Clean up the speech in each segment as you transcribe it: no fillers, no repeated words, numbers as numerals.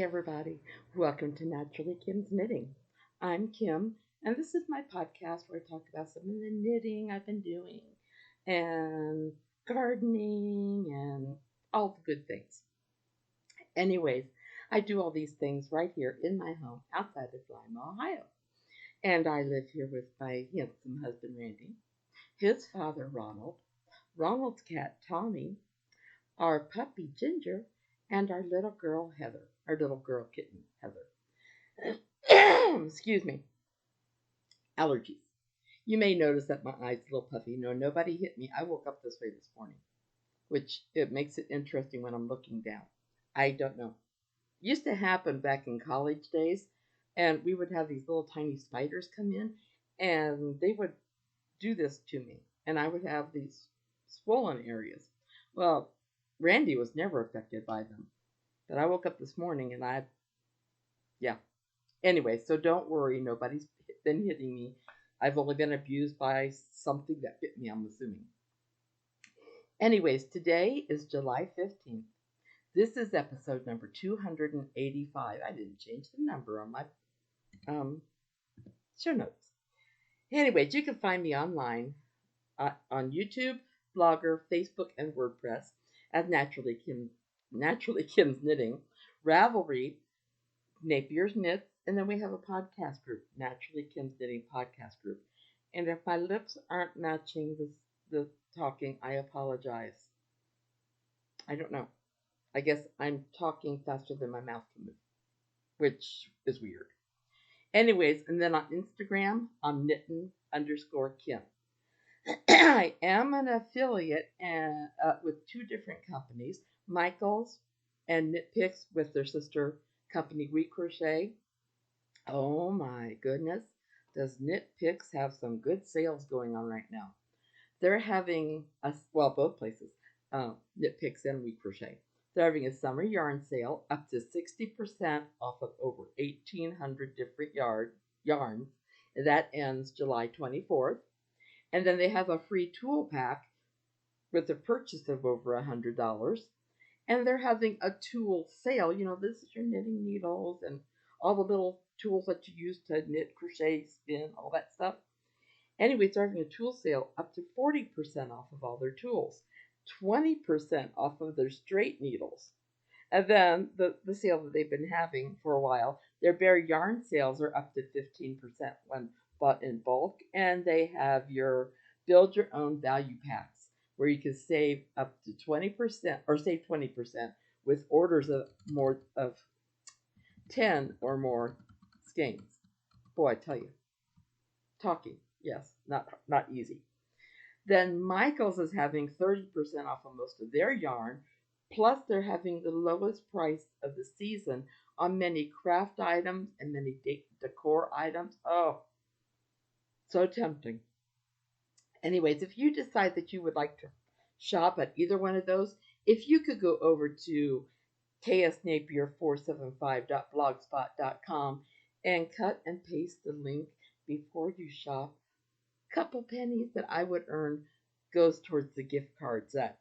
everybody. Welcome to Naturally Kim's Knitting. I'm Kim, and this is my podcast where I talk about some of the knitting I've been doing and gardening and all the good things. Anyways, I do all these things right here in my home outside of Lima, Ohio. And I live here with my handsome husband, Randy, his father, Ronald, Ronald's cat, Tommy, our puppy, Ginger, and our little girl, Heather, our little girl kitten, Heather. Excuse me, allergies. You may notice that my eyes a little puffy. No, nobody hit me. I woke up this way this morning, which it makes it interesting when I'm looking down. I don't know. It used to happen back in college days, and we would have these little tiny spiders come in, and they would do this to me, and I would have these swollen areas. Well, Randy was never affected by them, but I woke up this morning and yeah. Anyway, so don't worry, nobody's been hitting me. I've only been abused by something that bit me, I'm assuming. Anyways, today is July 15th. This is episode number 285. I didn't change the number on my show notes. Anyways, you can find me online on YouTube, Blogger, Facebook, and WordPress as Naturally Kim's Knitting, Ravelry, NapiersKnits, and then we have a podcast group, Naturally Kim's Knitting Podcast Group. And if my lips aren't matching the talking, I apologize. I don't know. I guess I'm talking faster than my mouth can move, which is weird. Anyways, and then on Instagram, I'm knittin_Kim. I am an affiliate with two different companies, Michaels and Knit Picks with their sister company We Crochet. Oh my goodness, does Knit Picks have some good sales going on right now? They're having both places, Knit Picks and We Crochet. They're having a summer yarn sale up to 60% off of over 1,800 different yarns. That ends July 24th. And then they have a free tool pack with a purchase of over $100. And they're having a tool sale. You know, this is your knitting needles and all the little tools that you use to knit, crochet, spin, all that stuff. Anyways, they're having a tool sale up to 40% off of all their tools, 20% off of their straight needles. And then the sale that they've been having for a while, their bare yarn sales are up to 15% when bought in bulk. And they have your build your own value packs where you can save up to 20% or save 20% with orders of more of 10 or more skeins. Boy, I tell you, talking, yes, not easy. Then Michaels is having 30% off of most of their yarn, plus they're having the lowest price of the season on many craft items and many decor items. Oh, so tempting. Anyways, if you decide that you would like to shop at either one of those, if you could go over to ksnapier475.blogspot.com and cut and paste the link before you shop, a couple pennies that I would earn goes towards the gift cards that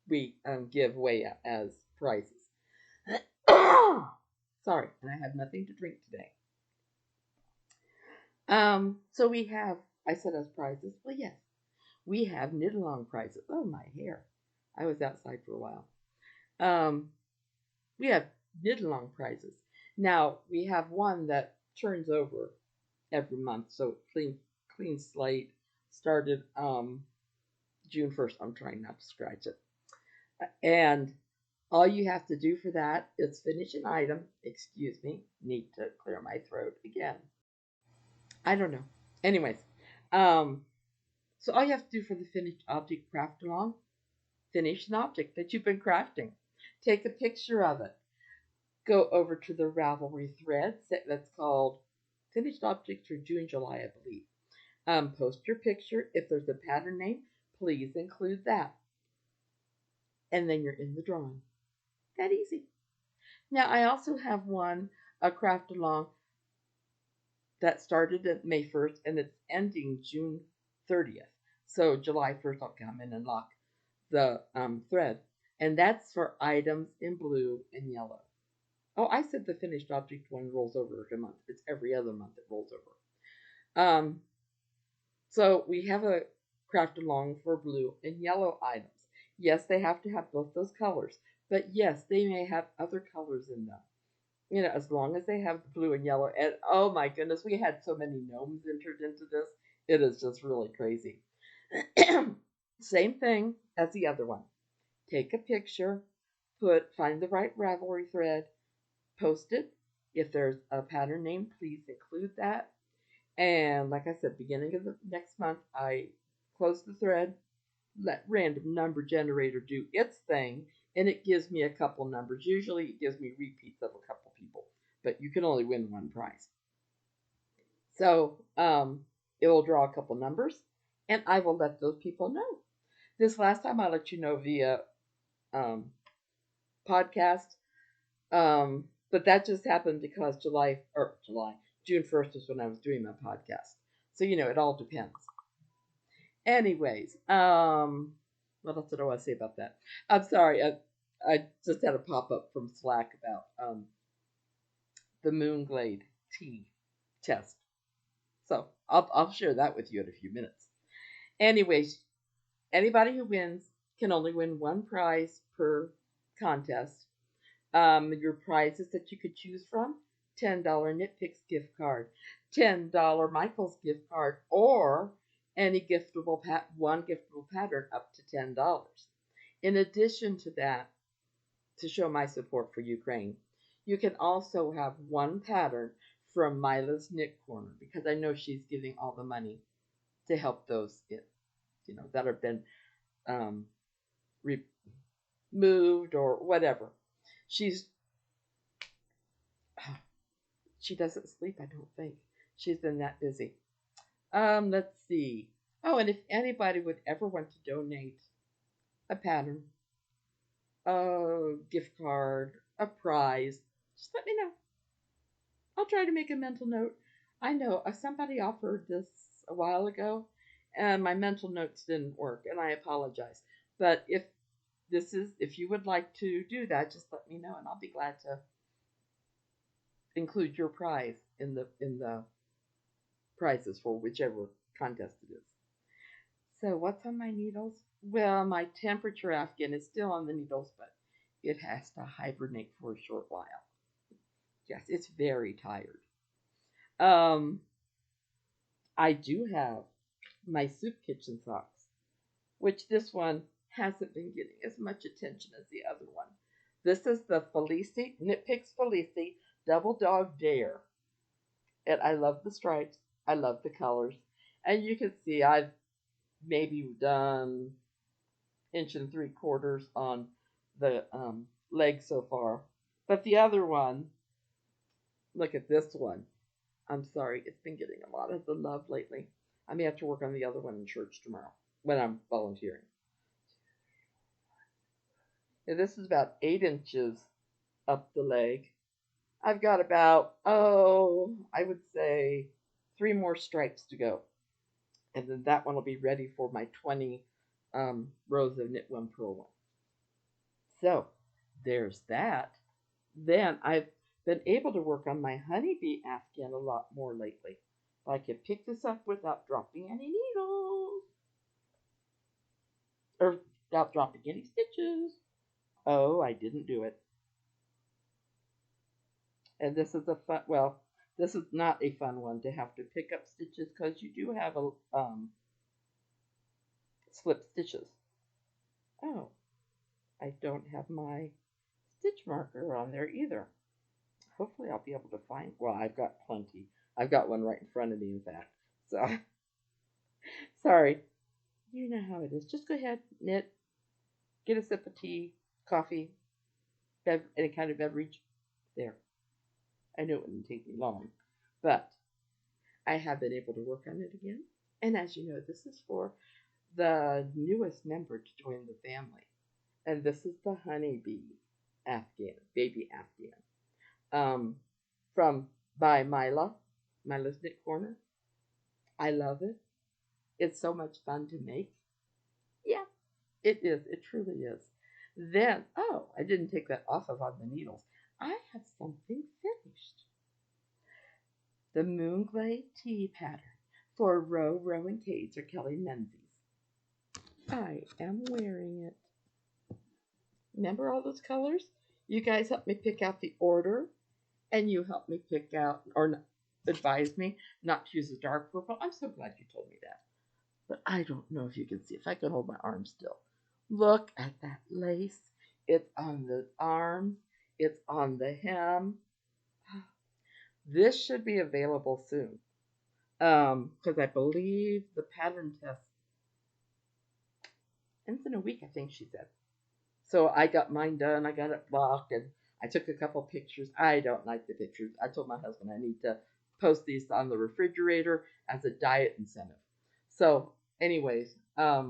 we give away as prizes. Sorry, and I have nothing to drink today. So we have, I said as prizes, well, yes, we have knit along prizes. Oh, my hair. I was outside for a while. We have knit along prizes. Now, we have one that turns over every month, so clean slate started June 1st. I'm trying not to scratch it. And all you have to do for that is finish an item. Excuse me, need to clear my throat again. I don't know. Anyways, so all you have to do for the finished object craft along, finish an object that you've been crafting. Take a picture of it. Go over to the Ravelry thread that's called Finished Objects for June, July, I believe. Post your picture. If there's a pattern name, please include that. And then you're in the drawing. That easy. Now, I also have a craft along that started at May 1st and it's ending June 30th. So July 1st, I'll come in and lock the thread. And that's for items in blue and yellow. Oh, I said the finished object one rolls over a month. It's every other month it rolls over. So we have a craft along for blue and yellow items. Yes, they have to have both those colors, but yes, they may have other colors in them. You know, as long as they have the blue and yellow. And oh my goodness, we had so many gnomes entered into this. It is just really crazy. Same thing as the other one. Take a picture, find the right Ravelry thread, post it. If there's a pattern name, please include that. And like I said, beginning of the next month, I close the thread, let random number generator do its thing, and it gives me a couple numbers. Usually it gives me repeats of a couple people, but you can only win one prize. So it will draw a couple numbers, and I will let those people know. This last time I let you know via um, podcast, but that just happened because June 1st is when I was doing my podcast. So, you know, it all depends. Anyways, what else did I want to say about that? I'm sorry, I just had a pop up from Slack about the Moonglade tea test. So I'll share that with you in a few minutes. Anyways, anybody who wins can only win one prize per contest. Your prizes that you could choose from: $10 Knitpicks gift card, $10 Michael's gift card, or any one giftable pattern up to $10. In addition to that, to show my support for Ukraine, you can also have one pattern from Mila's Knit Corner, because I know she's giving all the money to help those that have been um, removed or whatever. She's She doesn't sleep, I don't think. She's been that busy. Let's see. Oh, and if anybody would ever want to donate a pattern, a gift card, a prize, just let me know. I'll try to make a mental note. I know somebody offered this a while ago, and my mental notes didn't work, and I apologize. But if you would like to do that, just let me know, and I'll be glad to include your prize in the prizes for whichever contest it is. So what's on my needles? Well, my temperature Afghan is still on the needles, but it has to hibernate for a short while. Yes, it's very tired. Um, I do have my soup kitchen socks, which this one hasn't been getting as much attention as the other one. This is the Felici Double Dog Dare. And I love the stripes. I love the colors. And you can see I've maybe done 1.75 inches on the leg so far. But the other one, look at this one. I'm sorry, it's been getting a lot of the love lately. I may have to work on the other one in church tomorrow when I'm volunteering. Yeah, this is about 8 inches up the leg. I've got about, I would say 3 more stripes to go. And then that one will be ready for my 20 rows of knit one purl one. So there's that. Then I've been able to work on my honeybee Afghan a lot more lately. If I can pick this up without dropping any needles or without dropping any stitches. Oh, I didn't do it. And this is this is not a fun one to have to pick up stitches because you do have a slip stitches. Oh, I don't have my stitch marker on there either. Hopefully I'll be able to find, well, I've got plenty. I've got one right in front of me, in fact. So, sorry. You know how it is. Just go ahead, knit, get a sip of tea, coffee, any kind of beverage. There. I know it wouldn't take me long, but I have been able to work on it again. And as you know, this is for the newest member to join the family. And this is the honeybee Afghan, baby Afghan. From by Mila's Knit Corner. I love it. It's so much fun to make. Yeah, it is. It truly is. Then, I didn't take that off of on the needles. I have something finished. The Moonglow Tea pattern for Row and Kate or Kelly Menzies. I am wearing it. Remember all those colors? You guys helped me pick out the order, and you helped me pick out, or advise me not to use the dark purple. I'm so glad you told me that. But I don't know if you can see, if I can hold my arm still. Look at that lace. It's on the arm. It's on the hem. This should be available soon. Because I believe the pattern test ends in a week, I think she said. So I got mine done. I got it blocked, and I took a couple pictures. I don't like the pictures. I told my husband I need to post these on the refrigerator as a diet incentive. So, anyways, I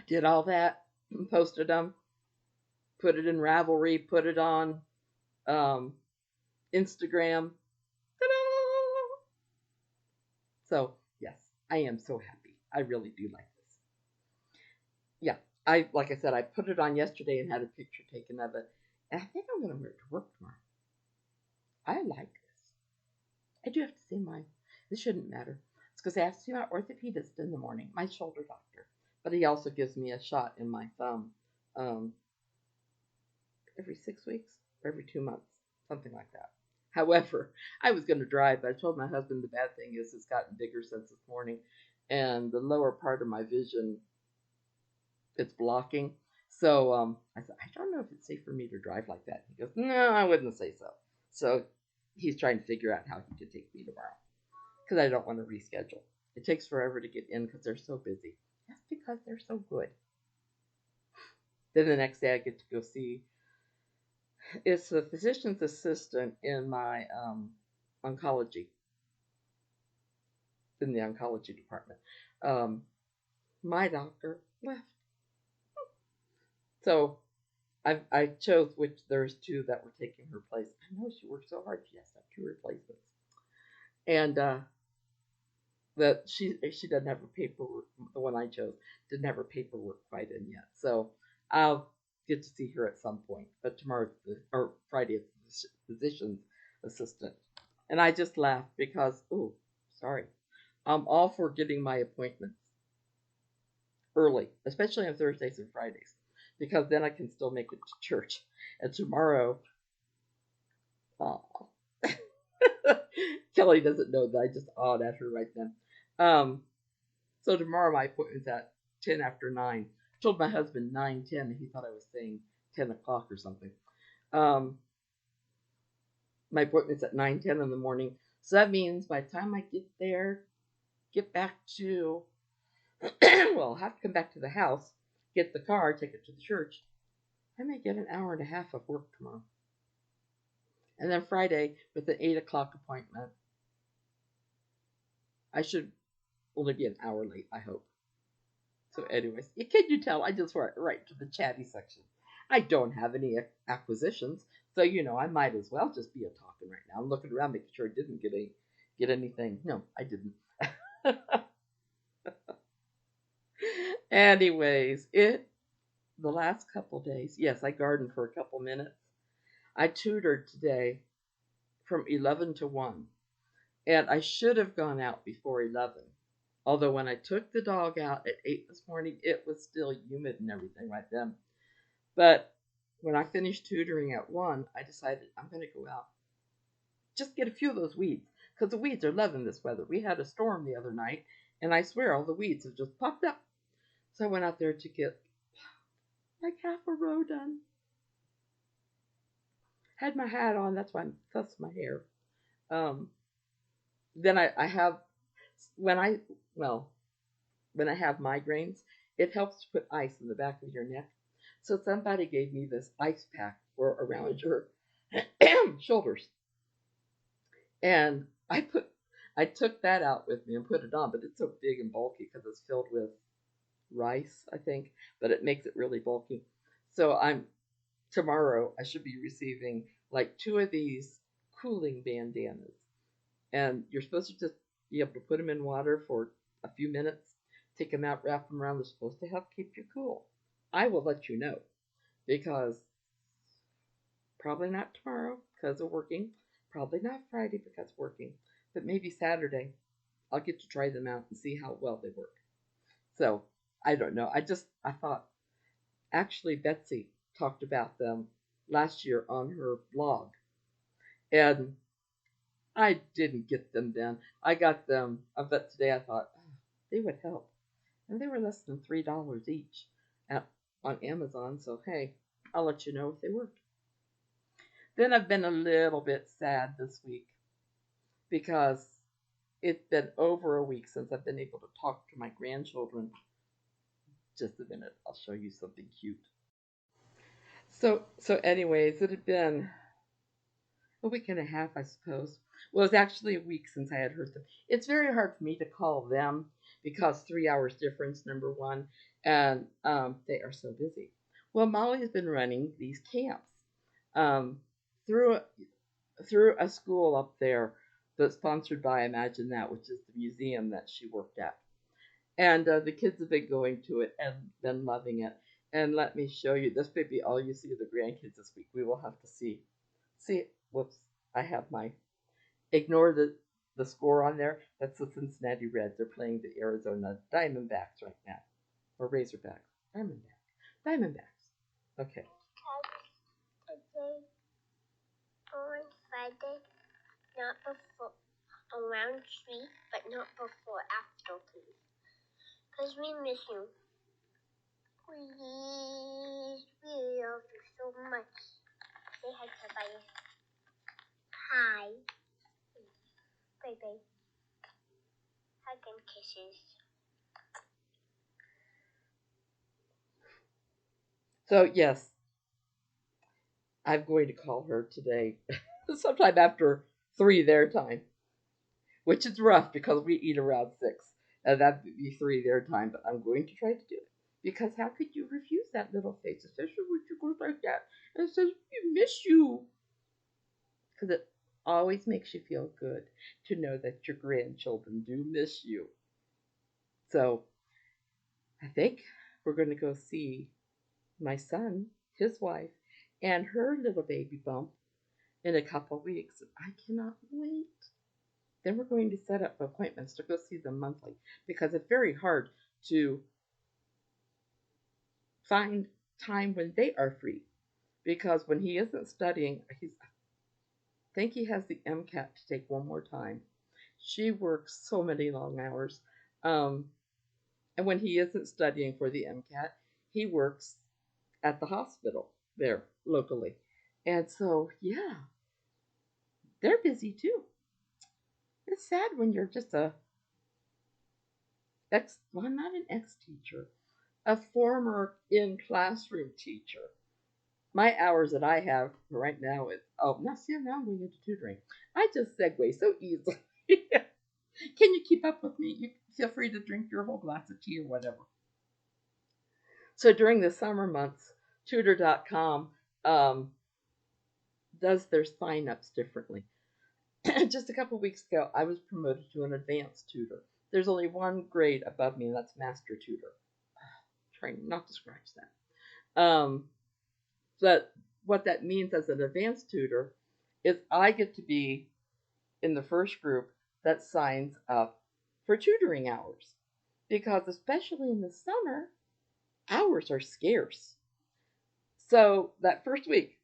did all that, posted them, put it in Ravelry, put it on um, Instagram. Ta-da! So, yes, I am so happy. I really do like this. Yeah, like I said, I put it on yesterday and had a picture taken of it. And I think I'm going to wear it to work tomorrow. I like this. I do have to see mine. This shouldn't matter. It's because I have to see my orthopedist in the morning, my shoulder doctor. But he also gives me a shot in my thumb um, every 6 weeks or every 2 months, something like that. However, I was going to drive, but I told my husband the bad thing is it's gotten bigger since this morning, and the lower part of my vision, it's blocking. So I said, I don't know if it's safe for me to drive like that. He goes, no, I wouldn't say so. So he's trying to figure out how he can take me tomorrow because I don't want to reschedule. It takes forever to get in because they're so busy. That's because they're so good. Then the next day I get to go see. It's a physician's assistant in my oncology, in the oncology department. Um, my doctor left. So I chose which there's two that were taking her place. I know she worked so hard; she has to have two replacements, and that she doesn't have her paperwork. The one I chose didn't have her paperwork quite in yet, so I'll get to see her at some point. But tomorrow or Friday it's the physician's assistant, and I just laughed because sorry, I'm all for getting my appointments early, especially on Thursdays and Fridays, because then I can still make it to church. And tomorrow, oh, Kelly doesn't know that I just awed at her right then. So tomorrow my appointment's at 10 after 9. I told my husband 9:10, and he thought I was saying 10 o'clock or something. My appointment's at 9:10 in the morning. So that means by the time I get there, get back to, well, I'll have to come back to the house, get the car, take it to the church. I may get an hour and a half of work tomorrow. And then Friday, with an 8 o'clock appointment, I should only be an hour late, I hope. So, anyways, can you tell? I just went right to the chatty section. I don't have any acquisitions, so I might as well just be a talking right now. I'm looking around, making sure I didn't get anything. No, I didn't. Anyways, the last couple days, yes, I gardened for a couple minutes. I tutored today from 11 to 1, and I should have gone out before 11. Although when I took the dog out at 8 this morning, it was still humid and everything right then. But when I finished tutoring at 1, I decided I'm going to go out. Just get a few of those weeds, because the weeds are loving this weather. We had a storm the other night, and I swear all the weeds have just popped up. So I went out there to get like half a row done. Had my hat on, that's my hair. Then I have, when I, well, when I have migraines, it helps to put ice in the back of your neck. So somebody gave me this ice pack for around your shoulders, and I took that out with me and put it on, but it's so big and bulky because it's filled with rice, I think, but it makes it really bulky. So tomorrow I should be receiving like 2 of these cooling bandanas, and you're supposed to just be able to put them in water for a few minutes, take them out, wrap them around. They're supposed to help keep you cool. I will let you know, because Probably not tomorrow because of working. Probably not Friday because of working. But maybe Saturday. I'll get to try them out and see how well they work. So I don't know. I thought actually Betsy talked about them last year on her blog, and I didn't get them then. I got them. But today I thought oh, they would help, and they were less than $3 each at, on Amazon. So hey, I'll let you know if they work. Then I've been a little bit sad this week because it's been over a week since I've been able to talk to my grandchildren. Just a minute, I'll show you something cute. Anyways, it had been a week and a half, I suppose. Well, it was actually a week since I had heard them. It's very hard for me to call them because 3 hours difference, number one, and they are so busy. Well, Molly has been running these camps um, through through a school up there that's sponsored by Imagine That, which is the museum that she worked at. And the kids have been going to it and been loving it. And let me show you. This may be all you see of the grandkids this week. We will have to see. See, whoops, I have my ignore the score on there. That's the Cincinnati Reds. They're playing the Arizona Diamondbacks right now, or Razorbacks. Diamondbacks. Okay. Today on Friday, not before around 3, but not before after 3. Because we miss you. Please, we love you so much. Say hi to everybody. Hi. Bye bye. Hug and kisses. So, yes, I'm going to call her today sometime after 3 their time, which is rough because we eat around 6. And that'd be 3 their time, but I'm going to try to do it. Because how could you refuse that little face, especially when she goes like that and says, we miss you? Because it always makes you feel good to know that your grandchildren do miss you. So I think we're going to go see my son, his wife, and her little baby bump in a couple of weeks. I cannot wait. Then we're going to set up appointments to go see them monthly because it's very hard to find time when they are free. Because when he isn't studying, I think he has the MCAT to take one more time. She works so many long hours. Um, and when he isn't studying for the MCAT, he works at the hospital there locally. And so, yeah, they're busy too. It's sad when you're just well, I'm not an ex-teacher, a former in-classroom teacher. My hours that I have right now is, now see, now I'm going into tutoring. I just segue so easily. Can you keep up with me? You feel free to drink your whole glass of tea or whatever. So during the summer months, tutor.com does their sign-ups differently. Just a couple weeks ago, I was promoted to an advanced tutor. There's only one grade above me, and that's master tutor. Trying not to scratch that. But what that means as an advanced tutor is I get to be in the first group that signs up for tutoring hours. Because especially in the summer, hours are scarce. So that first week,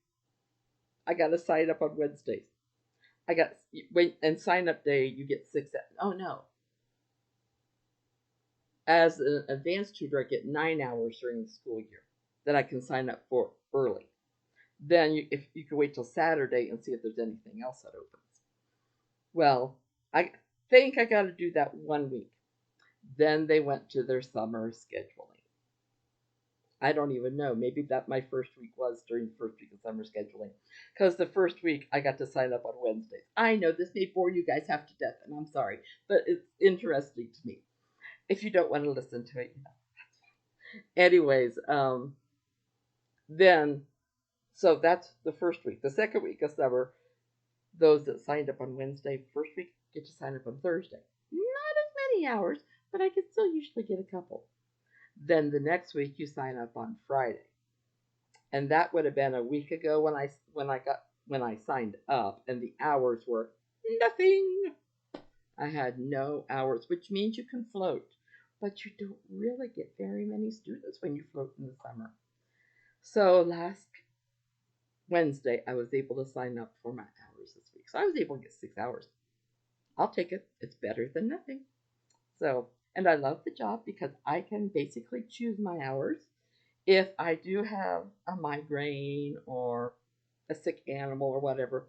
I got to sign up on Wednesdays. I got and sign up day you get 6. Oh no, as an advanced tutor, I get 9 hours during the school year that I can sign up for early. Then if you can wait till Saturday and see if there's anything else that opens. Well, I think I got to do that 1 week. Then they went to their summer scheduling. I don't even know. Maybe that my first week was during the first week of summer scheduling. Because the first week I got to sign up on Wednesdays. I know this may bore you guys half to death, and I'm sorry, but it's interesting to me. If you don't want to listen to it, Anyways, then, so that's the first week. The second week of summer, those that signed up on Wednesday, first week, get to sign up on Thursday. Not as many hours, but I can still usually get a couple. Then the next week, you sign up on Friday. And that would have been a week ago when I signed up, and the hours were nothing. I had no hours, which means you can float, but you don't really get very many students when you float in the summer. So last Wednesday, I was able to sign up for my hours this week. So I was able to get 6 hours. I'll take it. It's better than nothing. So, and I love the job because I can basically choose my hours. If I do have a migraine or a sick animal or whatever,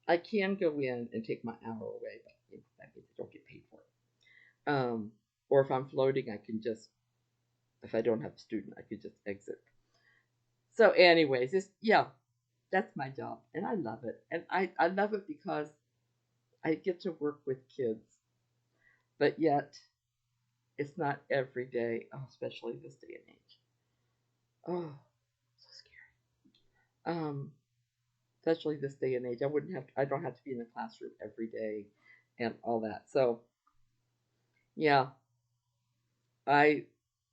I can go in and take my hour away, but that means I don't get paid for it. Or if I'm floating, I can just, if I don't have a student, I could just exit. So, anyways, yeah, that's my job, and I love it. And I love it because I get to work with kids, but yet it's not every day, oh, especially this day and age. Oh, so scary. Especially this day and age. I don't have to be in the classroom every day and all that. So, yeah, I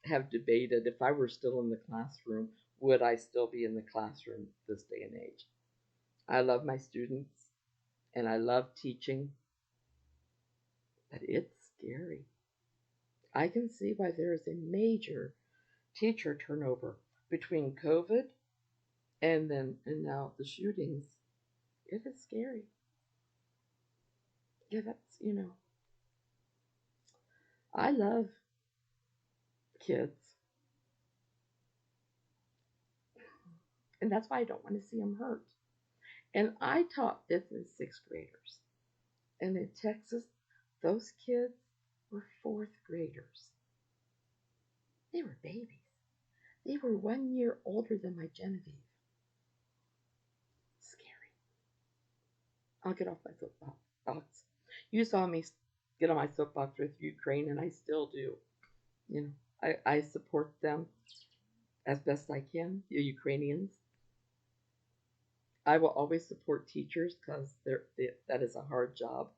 have debated if I were still in the classroom, would I still be in the classroom this day and age? I love my students and I love teaching, but it's scary. I can see why there is a major teacher turnover between COVID and now the shootings. It is scary. Yeah, that's I love kids, and that's why I don't want to see them hurt. And I taught this in sixth graders, and in Texas, those kids were fourth graders. They were babies. They were 1 year older than my Genevieve. Scary. I'll get off my soapbox. You saw me get on my soapbox with Ukraine, and I still do. You know, I support them as best I can, the Ukrainians. I will always support teachers because that is a hard job.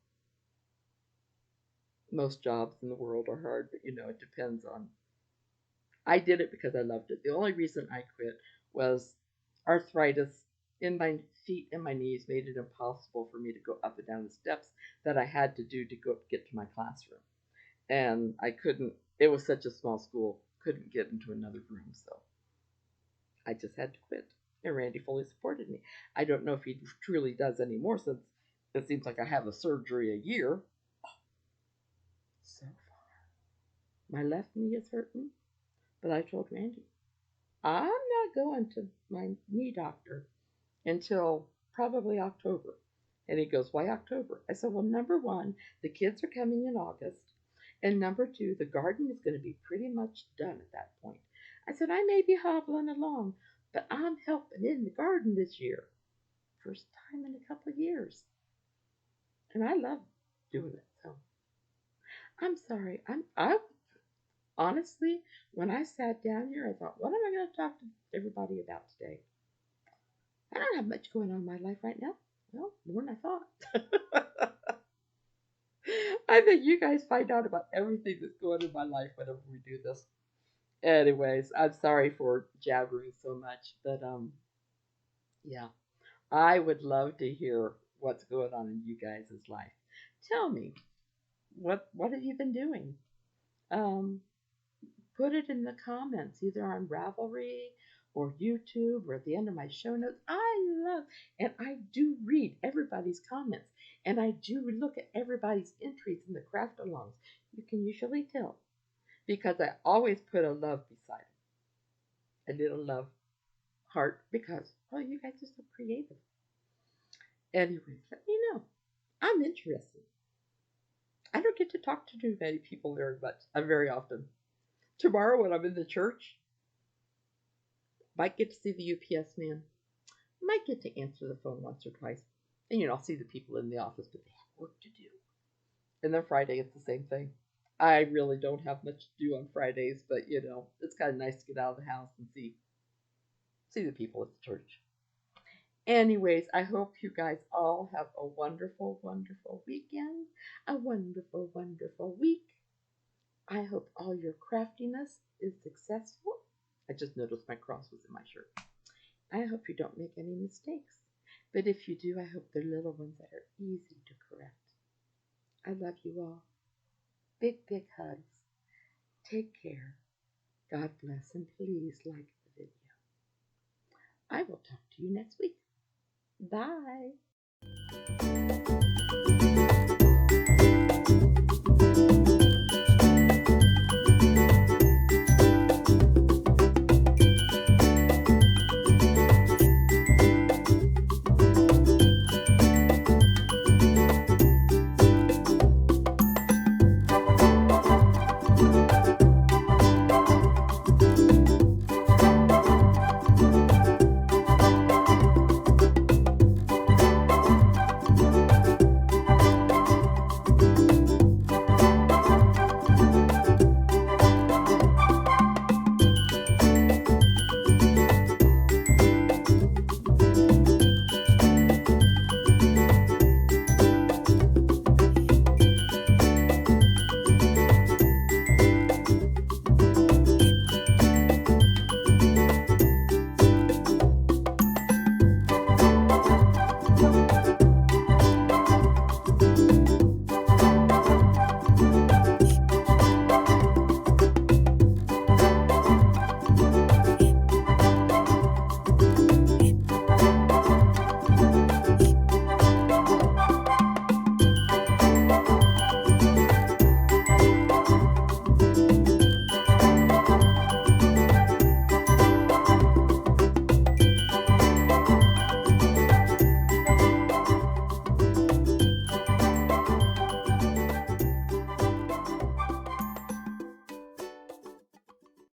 Most jobs in the world are hard, but it depends on. I did it because I loved it. The only reason I quit was arthritis in my feet and my knees made it impossible for me to go up and down the steps that I had to do to get to my classroom. And I couldn't. It was such a small school, couldn't get into another room, so I just had to quit. And Randy fully supported me. I don't know if he truly does anymore since it seems like I have a surgery a year. So my left knee is hurting, but I told Randy, I'm not going to my knee doctor until probably October. And he goes, why October? I said, well, number one, the kids are coming in August. And number two, the garden is going to be pretty much done at that point. I said, I may be hobbling along, but I'm helping in the garden this year. First time in a couple of years. And I love doing it. So I'm sorry. I honestly, when I sat down here, I thought, what am I going to talk to everybody about today? I don't have much going on in my life right now. Well, more than I thought. I think you guys find out about everything that's going on in my life whenever we do this. Anyways, I'm sorry for jabbering so much, but yeah, I would love to hear what's going on in you guys' life. Tell me, what have you been doing? Um, Put it in the comments, either on Ravelry or YouTube or at the end of my show notes. I love and I do read everybody's comments and I do look at everybody's entries in the craft alongs. You can usually tell because I always put a love beside it, a little love heart because you guys are so creative. Anyways, let me know. I'm interested. I don't get to talk to too many people very much, very often. Tomorrow when I'm in the church, might get to see the UPS man. Might get to answer the phone once or twice. And I'll see the people in the office, but they have work to do. And then Friday, it's the same thing. I really don't have much to do on Fridays, but it's kind of nice to get out of the house and see the people at the church. Anyways, I hope you guys all have a wonderful, wonderful weekend, a wonderful, wonderful week. I hope all your craftiness is successful. I just noticed my cross was in my shirt. I hope you don't make any mistakes. But if you do, I hope they're little ones that are easy to correct. I love you all. Big, big hugs. Take care. God bless, and please like the video. I will talk to you next week. Bye.